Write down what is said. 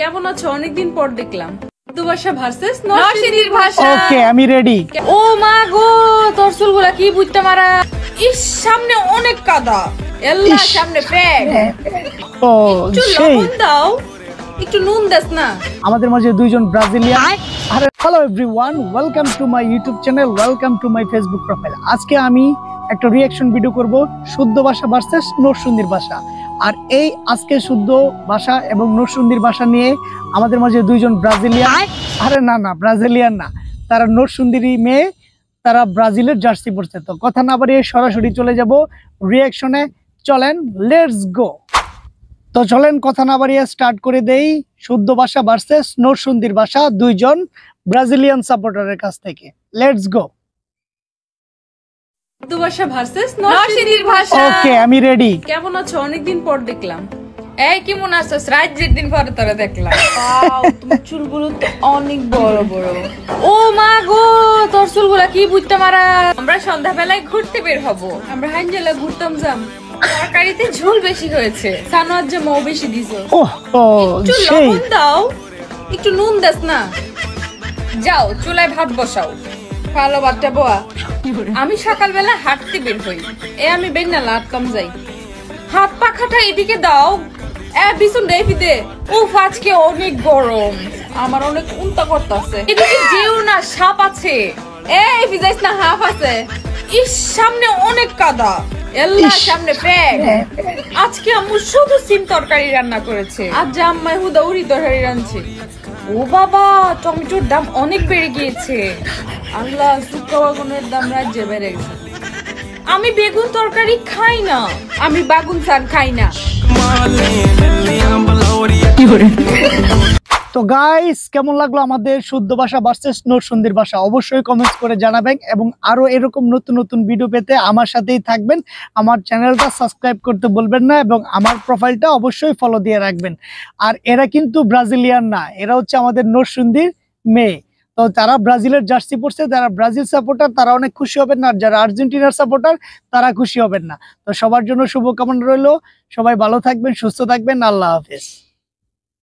কেমন আছো? অনেকদিন পর দেখলাম। উর্দু ভাষা ভার্সেস নরসিংদীর ভাষা। ওকে, আমি রেডি। ও মা গো, তোর চুলগুলা কি বুঝতে মারা। ইস, সামনে অনেক কাদা। এল্লা, সামনে প্যাক। ও সেই লবণ দাও, একটু নুন দাস না। আমাদের মাঝে দুইজন ব্রাজিলিয়ান। আরে hello everyone, welcome to my YouTube channel, welcome to my Facebook profile. আজকে আমি একটা রিঅ্যাকশন ভিডিও করব শুদ্ধ ভাষা ভার্সেস নরসিংদীর ভাষা। আর এই আজকে শুদ্ধ ভাষা এবং নরসিংদীর ভাষা নিয়ে আমাদের মাঝে দুইজন ব্রাজিলিয়ান। আরে না না, ব্রাজিলিয়ান না, তারা নরসিংদীরই মেয়ে, তারা ব্রাজিলের জার্সি পরছে। তো কথা না বাড়িয়ে সরাসরি চলে যাব রিঅ্যাকশনে। চলেন, লেটস গো। তো চলেন কথা না বাড়িয়ে স্টার্ট করে দেই শুদ্ধ ভাষা ভার্সেস নরসিংদীর ভাষা, দুইজন ব্রাজিলিয়ান সাপোর্টারের কাছ থেকে। Let's go. উর্দু ভাষা ভার্সেস নরসিংদীর ভাষা। ওকে, আমি রেডি। কেমন আছো? অনেকদিন পর দেখলাম। এই কেমন আছো? রাজ্যের দিন পরে তোরা দেখলাম। তোমার চুলগুলো তো অনেক বড় বড়। ও মা গো, তোর চুলগুলা কি বুঝতে মারা। আমরা সন্ধ্যাবেলায় ঘুরতে বের হব। আমরা হাইজেলা ঘুরতাম যাম। তরকারিতে ঝোল বেশি হয়েছে, সানোয়ার যে মৌ বেশি দিছো। ও একটু সেই লবণ দাও, একটু নুন দাস না। যাও চুলায় ভাত বসাও। ভালো ভাতটা বোয়া। আমি সকালবেলা হাঁটতে বের হই। আমি বেগনা লাটকাম যাই। হাত পাখাটা এদিকে দাও। বিছুন দেই দে। উফ, আজকে অনেক গরম, আমার অনেক উল্টা করতেছে। এদিকে যেও না, সাপ আছে। ভিজাইস না, হাফ আছে। ইস, সামনে অনেক কাদা। এল্লা, সামনে প্যাক। আজকে আম্মু শুধু সিম তরকারি রান্না করেছে। আজ আম্মাই হুদা উড়ি তরকারি রাঁধছে। ও বাবা, টমেটোর দাম অনেক বেড়ে গিয়েছে। আল্লাহ, শুকনো বাগুনের দাম রাজ্যে বেড়ে গেছে। আমি বেগুন তরকারি খাই না, আমি বাগুন চান খাই না। তো গাইস, কেমন লাগলো আমাদের শুদ্ধ ভাষা ভার্সেস নরসিংদীর ভাষা? অবশ্যই কমেন্টস করে জানাবেন এবং আরো এরকম নতুন নতুন ভিডিও পেতে আমার সাথেই থাকবেন। আমার চ্যানেলটা সাবস্ক্রাইব করতে বলবেন না এবং আমার প্রোফাইলটা অবশ্যই ফলো দিয়ে রাখবেন। আর এরা কিন্তু ব্রাজিলিয়ান না, এরা হচ্ছে আমাদের নরসিংদীর মেয়ে। তো যারা ব্রাজিলের জার্সি পরছে, যারা ব্রাজিল সাপোর্টার, তারা অনেক খুশি হবেন না, আর যারা আর্জেন্টিনার সাপোর্টার তারা খুশি হবেন না। তো সবার জন্য শুভকামনা রইলো। সবাই ভালো থাকবেন, সুস্থ থাকবেন। আল্লাহ হাফেজ।